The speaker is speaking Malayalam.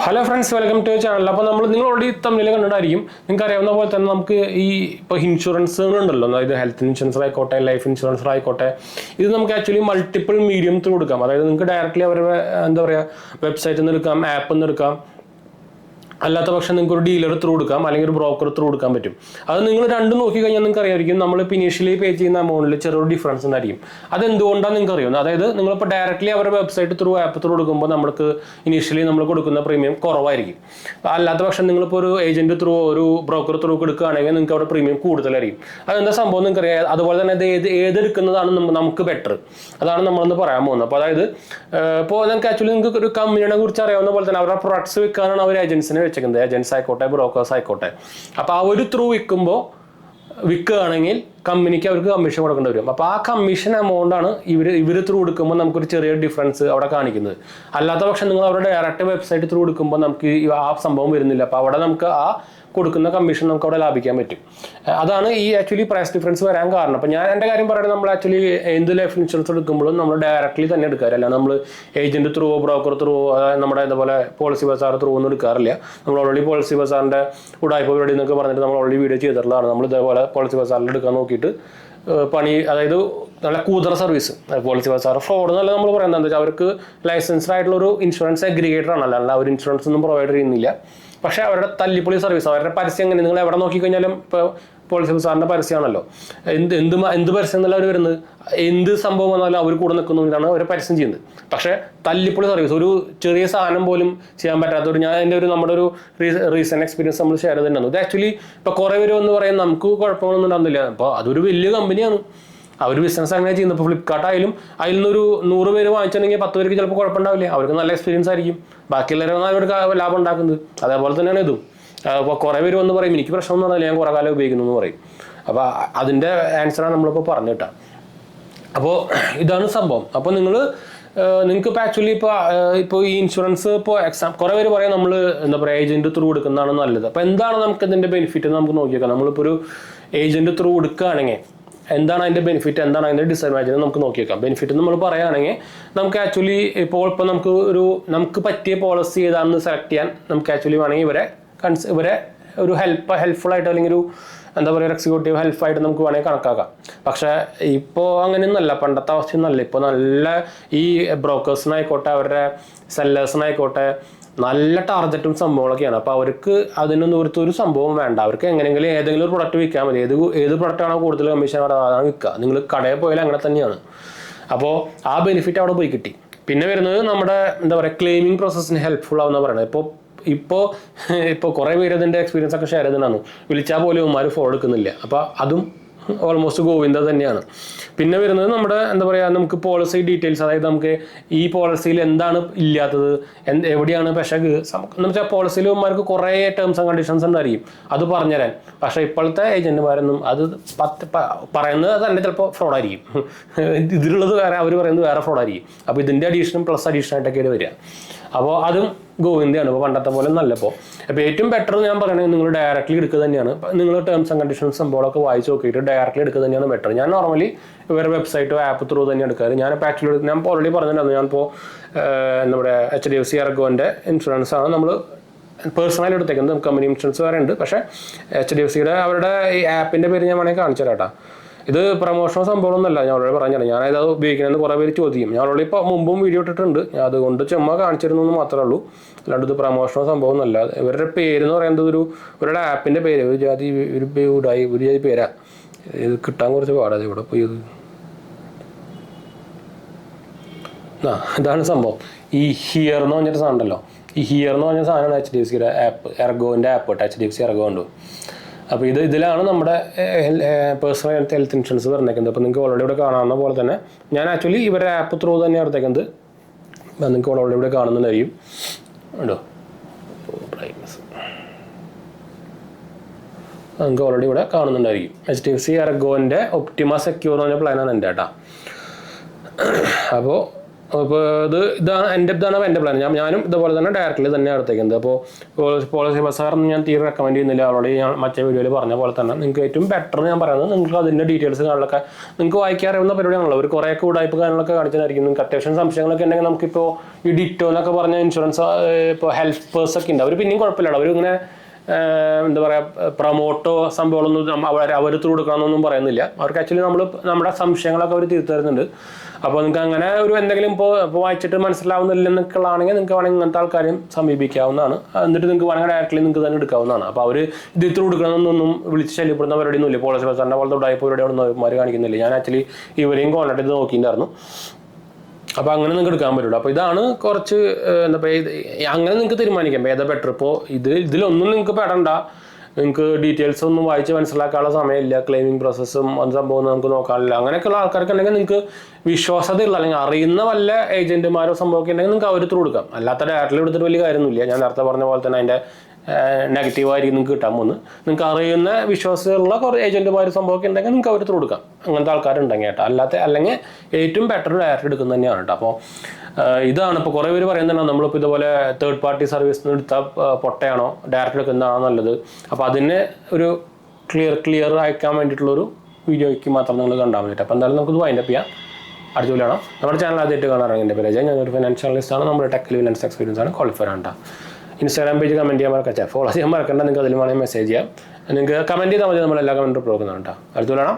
Hello friends, welcome to channel. അപ്പോൾ നിങ്ങൾ ഓൾറെഡി തമ്മിൽ കണ്ടിട്ടായിരിക്കും. നിങ്ങൾക്ക് അറിയാവുന്ന പോലെ തന്നെ നമുക്ക് ഇപ്പോൾ ഇൻഷുറൻസുകളുണ്ടല്ലോ, അതായത് ഹെൽത്ത് ഇൻഷുറൻസ് ആയിക്കോട്ടെ, ലൈഫ് ഇൻഷുറൻസ് ആയിക്കോട്ടെ, ഇത് നമുക്ക് ആക്ച്വലി മൾട്ടിപ്പിൾ മീഡിയം ത്രൂ എടുക്കാം. അതായത് നിങ്ങൾക്ക് ഡയറക്റ്റ്ലി അവരുടെ വെബ്സൈറ്റിൽ നിന്ന് എടുക്കാം, ആപ്പിൽ നിന്ന് എടുക്കാം. അല്ലാത്ത പക്ഷം നിങ്ങൾക്ക് ഒരു ഡീലർ ത്രൂ എടുക്കാം, അല്ലെങ്കിൽ ഒരു ബ്രോക്കർ ത്രൂ എടുക്കാൻ പറ്റും. അത് നിങ്ങൾ രണ്ടും നോക്കിക്കഴിഞ്ഞാൽ നിങ്ങൾക്ക് അറിയാമായിരിക്കും, നമ്മളിപ്പോൾ ഇനീഷ്യലി പേ ചെയ്യുന്ന എമൗണ്ടിൽ ചെറിയൊരു ഡിഫറൻസ് ഉണ്ടായിരിക്കും. അതെന്തുകൊണ്ടാണ് നിങ്ങൾക്ക് അറിയുന്നത്? അതായത് നിങ്ങളിപ്പോൾ ഡയറക്റ്റ്ലി അവരുടെ വെബ്സൈറ്റ് ത്രൂ ആപ്പ് ത്രൂ എടുക്കുമ്പോൾ നമുക്ക് ഇനീഷ്യലി നമ്മൾ കൊടുക്കുന്ന പ്രീമിയം കുറവായിരിക്കും. അല്ലാത്ത പക്ഷം നിങ്ങളിപ്പോൾ ഒരു ഏജന്റ് ത്രൂ, ഒരു ബ്രോക്കർ ത്രൂ എടുക്കുകയാണെങ്കിൽ നിങ്ങൾക്ക് അവിടെ പ്രീമിയം കൂടുതലായിരിക്കും. അതെന്താ സംഭവം നിങ്ങൾക്ക് അറിയാം. അതുപോലെ തന്നെ ഏതെടുക്കുന്നതാണ് നമുക്ക് ബെറ്റർ, അതാണ് നമ്മളൊന്ന് പറയാൻ പോകുന്നത്. അപ്പോൾ അതായത് ഇപ്പോൾ നിങ്ങൾക്ക് ആക്ച്വലി നിങ്ങൾക്ക് ഒരു കമ്പനിയെ കുറിച്ച് അറിയാവുന്ന പോലെ തന്നെ അവരുടെ പ്രൊഡക്ട്സ് വിൽക്കാനാണ് അവർ ഏജൻസിനെ വെച്ചേക്കുന്നത്. ഏജൻസ് ആയിക്കോട്ടെ, ബ്രോക്കേഴ്സ് ആയിക്കോട്ടെ. അപ്പോൾ ആ ഒരു ത്രൂ വിൽക്കുകയാണെങ്കിൽ കമ്പനിക്ക് അവർക്ക് കമ്മീഷൻ കൊടുക്കേണ്ടി വരും. അപ്പോൾ ആ കമ്മീഷൻ എമൗണ്ടാണ് ഇവർ ത്രൂ എടുക്കുമ്പോൾ നമുക്കൊരു ചെറിയ ഡിഫറൻസ് അവിടെ കാണിക്കുന്നത്. അല്ലാത്ത പക്ഷം നിങ്ങൾ അവരുടെ ഡയറക്റ്റ് വെബ്സൈറ്റ് ത്രൂ എടുക്കുമ്പോൾ നമുക്ക് ആ സംഭവം വരുന്നില്ല. അപ്പോൾ അവിടെ നമുക്ക് ആ കൊടുക്കുന്ന കമ്മീഷൻ നമുക്ക് അവിടെ ലാഭിക്കാൻ പറ്റും. അതാണ് ഈ ആക്ച്വലി പ്രൈസ് ഡിഫറൻസ് വരാൻ കാരണം. അപ്പോൾ ഞാൻ എൻ്റെ കാര്യം പറയുന്നത്, നമ്മൾ ആക്ച്വലി എന്ത് ലൈഫ് ഇൻഷുറൻസ് എടുക്കുമ്പോഴും നമ്മൾ ഡയറക്റ്റ്ലി തന്നെ എടുക്കാറില്ല. നമ്മൾ ഏജന്റ് ത്രൂ, ബ്രോക്കർ ത്രൂ, നമ്മുടെ ഇതുപോലെ പോളിസി ബസാർ ത്രൂ ഒന്നും എടുക്കാറില്ല. നമ്മൾ ഓൾറെഡി പോളിസി ബസാറിൻ്റെ ഉടായ്പ പരിപാടി എന്നൊക്കെ പറഞ്ഞിട്ട് നമ്മൾ ഓൾറെഡി വീഡിയോ ചെയ്തിട്ടുള്ളതാണ്. നമ്മൾ ഇതേപോലെ പോളിസി ബസാറിൽ എടുക്കാൻ നോക്കിയിട്ട് അതായത് നല്ല കൂതറ സർവീസ്. പോളിസി ബസാർ ഫ്രോഡ് എന്നല്ല നമ്മൾ പറയുന്നത്. എന്താ വെച്ചാൽ അവർക്ക് ലൈസൻസ്ഡ് ആയിട്ടുള്ളൊരു ഇൻഷുറൻസ് അഗ്രിഗേറ്റർ ആണല്ലോ, അല്ല അവർ ഇൻഷുറൻസ് ഒന്നും പ്രൊവൈഡ് ചെയ്യുന്നില്ല. പക്ഷേ അവരുടെ തല്ലിപ്പൊളി സർവീസ്, അവരുടെ പരസ്യം എങ്ങനെ നിങ്ങൾ എവിടെ നോക്കിക്കഴിഞ്ഞാലും ഇപ്പോൾ പോളിസി ബസാറിൻ്റെ പരസ്യമാണല്ലോ. എന്ത് പരസ്യം എന്നല്ല അവർ വരുന്നത്, എന്ത് സംഭവം വന്നാലും അവർ കൂടെ നിൽക്കുന്നതാണ് അവർ പരസ്യം ചെയ്യുന്നത്. പക്ഷേ തല്ലിപ്പൊളി സർവീസ്, ഒരു ചെറിയ സാധനം പോലും ചെയ്യാൻ പറ്റാത്തവർ, നമ്മുടെ ഒരു റീസെന്റ് എക്സ്പീരിയൻസ് നമ്മൾ ഷെയർ ചെയ്തിട്ടുണ്ടായിരുന്നു. ഇത് ആക്ച്വലി ഇപ്പോൾ കുറേ പേര് എന്ന് പറയാൻ നമുക്ക് കുഴപ്പങ്ങളൊന്നും ഉണ്ടാകുന്നില്ല. അപ്പോൾ അതൊരു വലിയ കമ്പനിയാണ്, അവർ ബിസിനസ് അങ്ങനെ ചെയ്യുന്നത്. ഇപ്പോൾ ഫ്ലിപ്കാർട്ട് ആയാലും അതിൽ നിന്നൊരു 100 പേര് വാങ്ങിച്ചിട്ടുണ്ടെങ്കിൽ 10 പേർക്ക് ചിലപ്പോൾ കുഴപ്പമുണ്ടാവില്ല, അവർക്ക് നല്ല എക്സ്പീരിയൻസ് ആയിരിക്കും. ബാക്കിയുള്ളവരാണ് അവർക്ക് ലാഭം ഉണ്ടാക്കുന്നത്. അതേപോലെ തന്നെയാണ് ഇതും. അപ്പോൾ കുറേ പേര് വന്ന് പറയും എനിക്ക് പ്രശ്നമൊന്നും പറഞ്ഞില്ല, ഞാൻ കുറേ കാലം ഉപയോഗിക്കുന്നു എന്ന് പറയും. അപ്പോൾ അതിൻ്റെ ആൻസറാണ് നമ്മളിപ്പോൾ പറഞ്ഞിട്ടാണ്. അപ്പോൾ ഇതാണ് സംഭവം. അപ്പോൾ നിങ്ങൾക്ക് ഇപ്പോൾ ആക്ച്വലി ഇപ്പോൾ ഈ ഇൻഷുറൻസ് കുറേ പേര് പറയാം നമ്മൾ ഏജന്റ് ത്രൂ എടുക്കുന്നതാണ് നല്ലത്. അപ്പോൾ എന്താണ് നമുക്ക് ഇതിൻ്റെ ബെനിഫിറ്റ് എന്ന് നമുക്ക് നോക്കിയേക്കാം. നമ്മളിപ്പോൾ ഒരു ഏജന്റ് ത്രൂ എടുക്കുകയാണെങ്കിൽ എന്താണ് അതിൻ്റെ ബെനിഫിറ്റ്, എന്താണ് അതിൻ്റെ ഡിസഡ്വാൻറ്റേജ് നമുക്ക് നോക്കിയേക്കാം. ബെനിഫിറ്റ് നമ്മൾ പറയുകയാണെങ്കിൽ നമുക്ക് ആക്ച്വലി ഇപ്പോൾ നമുക്ക് പറ്റിയ പോളിസി ഏതാണെന്ന് സെലക്ട് ചെയ്യാൻ നമുക്ക് ആക്ച്വലി വേണമെങ്കിൽ ഇവരെ ഒരു ഹെൽപ്ഫുൾ ആയിട്ട്, അല്ലെങ്കിൽ ഒരു എക്സിക്യൂട്ടീവ് ഹെൽപ്പായിട്ട് നമുക്ക് വേണമെങ്കിൽ കണക്കാക്കാം. പക്ഷേ ഇപ്പോൾ അങ്ങനെയൊന്നുമല്ല, പണ്ടത്തെ അവസ്ഥയൊന്നുമല്ല. ഇപ്പോൾ നല്ല ഈ ബ്രോക്കേഴ്സിനായിക്കോട്ടെ, അവരുടെ സെല്ലേഴ്സിനായിക്കോട്ടെ നല്ല ടാർഗറ്റും സംഭവങ്ങളൊക്കെയാണ്. അപ്പോൾ അവർക്ക് അതിനൊന്നും ഒരു സംഭവം വേണ്ട. അവർക്ക് എങ്ങനെയെങ്കിലും ഏതെങ്കിലും ഒരു പ്രൊഡക്റ്റ് വിൽക്കാൻ മതി. ഏത് പ്രൊഡക്റ്റാണോ കൂടുതൽ കമ്മീഷൻ അതാണ് വിൽക്കുക. നിങ്ങൾ കടയിൽ പോയാൽ അങ്ങനെ തന്നെയാണ്. അപ്പോൾ ആ ബെനിഫിറ്റ് അവിടെ പോയി കിട്ടി. പിന്നെ വരുന്നത് നമ്മുടെ ക്ലെയിമിങ് പ്രോസസ്സിന് ഹെൽപ്ഫുൾ ആവുന്ന പറയുന്നത്. ഇപ്പോൾ കുറേ പേര് അതിൻ്റെ എക്സ്പീരിയൻസ് ഒക്കെ ഷെയർ ചെയ്തിട്ടുണ്ടായിരുന്നു. വിളിച്ചാൽ പോലും ഇവന്മാർ ഫോൺ എടുക്കുന്നില്ല. അപ്പോൾ അതും ഓൾമോസ്റ്റ് ഗോവിന്ദ തന്നെയാണ്. പിന്നെ വരുന്നത് നമ്മുടെ നമുക്ക് പോളിസി ഡീറ്റെയിൽസ്, അതായത് നമുക്ക് ഈ പോളിസിയിൽ എന്താണ് ഇല്ലാത്തത്, എവിടെയാണ് പെശക് എന്ന് വെച്ചാൽ പോളിസിയിൽ ഇവന്മാർക്ക് കുറേ ടേംസ് ആൻഡ് കണ്ടീഷൻസ് ഉണ്ടായിരിക്കും, അത് പറഞ്ഞുതരാൻ. പക്ഷേ ഇപ്പോഴത്തെ ഏജന്റുമാരൊന്നും അത് പറയുന്നത് തന്നെ ചിലപ്പോൾ ഫ്രോഡായിരിക്കും. ഇതിലുള്ളത് വേറെ, അവർ പറയുന്നത് വേറെ ഫ്രോഡായിരിക്കും. അപ്പോൾ ഇതിൻ്റെ അഡീഷനും പ്ലസ് അഡീഷനായിട്ടൊക്കെയാണ് വരിക. അപ്പോൾ അതും ഗോവിന്ദയാണ്. ഇപ്പോൾ പണ്ടത്തെ പോലെ നല്ലപ്പോൾ. അപ്പോൾ ഏറ്റവും ബെറ്റർ ഞാൻ പറയുന്നത് നിങ്ങൾ ഡയറക്റ്റ്ലി എടുക്കുക തന്നെയാണ്. നിങ്ങൾ ടേംസ് ആൻഡ് കണ്ടീഷൻസ് സംഭവമൊക്കെ വായിച്ച് നോക്കിയിട്ട് ഡയറക്റ്റ്ലി എടുക്കുക തന്നെയാണ് ബെറ്റർ. ഞാൻ നോർമലി ഇവരുടെ വെബ്സൈറ്റോ ആപ്പ് ത്രൂ തന്നെ എടുക്കാറ്. ഞാനിപ്പോൾ ആക്ച്വലി ഞാൻ ഓൾറെഡി പറഞ്ഞിട്ടുണ്ടായിരുന്നു, ഞാനിപ്പോൾ നമ്മുടെ HDFC ERGOൻ്റെ ഇൻഷുറൻസ് ആണ് നമ്മൾ പേഴ്സണലി എടുത്തേക്കുന്നത്. കമ്പനി ഇൻഷുറൻസ് വേറെ ഉണ്ട്. പക്ഷേ HDFCയുടെ അവരുടെ ഈ ആപ്പിൻ്റെ പേര് ഞാൻ വേണമെങ്കിൽ കാണിച്ചു തരാം. ഇത് പ്രൊമോഷണൽ സംഭവമൊന്നുമല്ല, ഞാൻ ഓൾറെഡി പറഞ്ഞാൽ ഞാനത് ഉപയോഗിക്കണമെന്ന് കുറേ പേര് ചോദിക്കും. ഞാൻ ഓൾറെഡി ഇപ്പോൾ മുമ്പും വീഡിയോ ഇട്ടിട്ടുണ്ട്. ഞാൻ അതുകൊണ്ട് ചുമ്മാ കാണിച്ചിരുന്നു എന്ന് മാത്രമേ ഉള്ളൂ. അല്ലാണ്ട് ഇത് പ്രൊമോഷണൽ സംഭവമൊന്നുമല്ല. ഇവരുടെ പേര് എന്ന് പറയുന്നത് ഇവരുടെ ആപ്പിൻ്റെ പേര് ഒരു ജാതി പേരാ. ഇത് കിട്ടാൻ കുറച്ച് പാടാതെ ഇവിടെ പോയി. ഇതാണ് സംഭവം. ഈ ഹിയർ എന്ന് പറഞ്ഞിട്ട് സാധനം ഉണ്ടല്ലോ, ഈ ഹിയർ എന്ന് പറഞ്ഞ സാധനമാണ് HDFCയുടെ ആപ്പ്, ERGOൻ്റെ ആപ്പ് കേട്ടോ. HDFC ERGO ഉണ്ട്. അപ്പോൾ ഇതിലാണ് നമ്മുടെ പേഴ്സണൽ ഹെൽത്ത് ഇൻഷുറൻസ് പറഞ്ഞേക്കുന്നത്. അപ്പോൾ നിങ്ങൾക്ക് ഓൾറെഡി ഇവിടെ കാണാവുന്ന പോലെ തന്നെ ഞാൻ ആക്ച്വലി ഇവരുടെ ആപ്പ് ത്രൂ തന്നെയാണ് എടുത്തേക്കുന്നത്. നിങ്ങൾക്ക് ഓൾറെഡി ഇവിടെ കാണുന്നുണ്ടായിരിക്കും ഉണ്ടോ, നിങ്ങൾക്ക് ഓൾറെഡി ഇവിടെ കാണുന്നുണ്ടായിരിക്കും. HDFC ERGOൻ്റെ ഒപ്റ്റിമ സെക്യൂർ എന്ന് പറഞ്ഞ പ്ലാനാണ് എൻ്റെ കേട്ടോ. അപ്പോൾ അപ്പോൾ ഇതാണ് എൻ്റെ പ്ലാൻ. ഞാനും ഇതുപോലെ തന്നെ ഡയറക്റ്റ്ലി തന്നെ എടുത്തേക്കുന്നത്. അപ്പോൾ പോളിസി ബസാർ ഞാൻ തീരെ റെക്കമെൻഡ് ചെയ്യുന്നില്ല. അവളോട് ഞാൻ മറ്റേ വീഡിയോയിൽ പറഞ്ഞ പോലെ തന്നെ നിങ്ങൾക്ക് ഏറ്റവും ബെറ്റർ ഞാൻ പറയുന്നത് നിങ്ങൾക്ക് അതിൻ്റെ ഡീറ്റെയിൽസ് കാര്യങ്ങളൊക്കെ നിങ്ങൾക്ക് വായിക്കാറിയാവുന്ന പരിപാടിയാണല്ലോ. ഒരു കുറേ ഉടായ്പ കാര്യങ്ങളൊക്കെ കാണിച്ചതായിരിക്കും. നിങ്ങൾക്ക് അത്യാവശ്യം സംശയങ്ങളൊക്കെ ഉണ്ടെങ്കിൽ നമുക്കിപ്പോൾ ഈ ഡിറ്റോ എന്നൊക്കെ പറഞ്ഞ ഇൻഷുറൻസ് ഇപ്പോൾ ഹെൽപ്പേഴ്സ് ഒക്കെ ഉണ്ട്. അവർ പിന്നെയും കുഴപ്പമില്ല. അവർ ഇങ്ങനെ എന്താ പറയുക പ്രൊമോട്ടോ സംഭവങ്ങളൊന്നും അവർ ത്രൂ കൊടുക്കണമെന്നൊന്നും പറയുന്നില്ല. അവർക്ക് ആക്ച്വലി നമ്മുടെ സംശയങ്ങളൊക്കെ അവർ തീർത്തു തരുന്നുണ്ട്. അപ്പോൾ നിങ്ങൾക്ക് അങ്ങനെ ഒരു എന്തെങ്കിലും ഇപ്പോൾ വായിച്ചിട്ട് മനസ്സിലാവുന്നില്ലെന്നൊക്കെയാണെങ്കിൽ നിങ്ങൾക്ക് വേണമെങ്കിൽ ഇങ്ങനത്തെ ആൾക്കാരെയും സമീപിക്കാവുന്നതാണ്. എന്നിട്ട് നിങ്ങൾക്ക് വേണമെങ്കിൽ ഡയറക്റ്റ്ലി നിങ്ങൾക്ക് തന്നെ എടുക്കാവുന്നതാണ്. അപ്പോൾ അവർ ഇത് ത്രൂ കൊടുക്കണമെന്നൊന്നും വിളിച്ച് ശല്യപ്പെടുന്ന പരിപാടിയൊന്നുമില്ല. പോളിസി ബസാറിൻ്റെ പോലത്തെ ഉടായ്പ പരിപാടിയൊന്നും അവന്മാർ കാണിക്കുന്നില്ല. ഞാൻ ആക്ച്വലി ഇവരെയും കോൺടാക്ട് ചെയ്ത് നോക്കിയിട്ടുണ്ടായിരുന്നു. അപ്പോൾ അങ്ങനെ നിങ്ങൾക്ക് എടുക്കാൻ പറ്റുള്ളൂ. അപ്പോൾ ഇതാണ് കുറച്ച് എന്താ പറയുക, അങ്ങനെ നിങ്ങൾക്ക് തീരുമാനിക്കാം ഏതാ ബെറ്റർ. ഇപ്പോൾ ഇതിലൊന്നും നിങ്ങൾക്ക് പെടണ്ട. നിങ്ങൾക്ക് ഡീറ്റെയിൽസ് ഒന്നും വായിച്ച് മനസ്സിലാക്കാനുള്ള സമയമില്ല. ക്ലെയിമിംഗ് പ്രോസസ്സും അത് സംഭവം നമുക്ക് നോക്കാനില്ല. അങ്ങനെയൊക്കെയുള്ള ആൾക്കാർക്ക് ഉണ്ടെങ്കിൽ നിങ്ങൾക്ക് വിശ്വാസതയുള്ള അല്ലെങ്കിൽ അറിയുന്ന വല്ല ഏജന്റുമാരോ സംഭവമൊക്കെ ഉണ്ടെങ്കിൽ നിങ്ങൾക്ക് അവർ ത്രൂ കൊടുക്കാം. അല്ലാത്ത ഡയറക്റ്റ്ലി എടുത്തിട്ട് വലിയ കാര്യമൊന്നുമില്ല. ഞാൻ നേരത്തെ പറഞ്ഞ പോലെ തന്നെ അതിൻ്റെ നെഗറ്റീവായിരിക്കും നിങ്ങൾക്ക് കിട്ടാൻ പോകുന്നത്. നിങ്ങൾക്ക് അറിയുന്ന വിശ്വാസമുള്ള കുറേ ഏജന്റുമാർ സംഭവമൊക്കെ ഉണ്ടെങ്കിൽ നിങ്ങൾക്ക് അവർ ത്രൂ കൊടുക്കാം. അങ്ങനത്തെ ആൾക്കാരുണ്ടെങ്കിൽ കേട്ടോ. അല്ലെങ്കിൽ ഏറ്റവും ബെറ്റർ ഡയറക്റ്റ് എടുക്കുന്നത് തന്നെയാണ് കേട്ടോ. അപ്പോൾ ഇതാണ് ഇപ്പോൾ കുറേ പേര് പറയുന്നതാണ് നമ്മളിപ്പോൾ ഇതുപോലെ തേർഡ് പാർട്ടി സർവീസിൽ നിന്ന് എടുത്താൽ പൊട്ടയാണോ ഡയറക്റ്റ് എടുക്കുന്നതാണോ നല്ലത്. അപ്പോൾ അതിനെ ഒരു ക്ലിയർ അയക്കാൻ വേണ്ടിയിട്ടുള്ളൊരു വീഡിയോയ്ക്ക് മാത്രം നിങ്ങൾ കണ്ടാൽ മതി. അപ്പോൾ എന്തായാലും നമുക്കിത് വൈൻഡപ്പ് ചെയ്യാം. അടുത്ത വീഡിയോ കാണാം. നമ്മുടെ ചാനൽ ആദ്യമായിട്ട് കാണാറാണ്. എൻ്റെ പേര് ഞാനൊരു ഫിനാൻഷ്യൽ അനലിസ്റ്റാണ്. നമ്മുടെ ടെക്കിൽ ഫിനാൻസ് എക്സ്പീരിയൻസ് ആണ്, ക്വാളിഫയർ ആണ്. ഇൻസ്റ്റാഗ്രാം പേജ് കമൻറ്റ് ചെയ്യാൻ മറക്കാം, ഫോളോ ചെയ്യാൻ മറക്കണ്ട. നിങ്ങൾക്ക് അതിൽ വേണമെങ്കിൽ മെസ്സേജ് ചെയ്യാം. നിങ്ങൾക്ക് കമൻറ്റ് ചെയ്താൽ മതി. നമ്മളെല്ലാ കമൻറ്റും കൊടുക്കുന്നതാണ് കേട്ടോ. അടുത്ത വീഡിയോ കാണാം.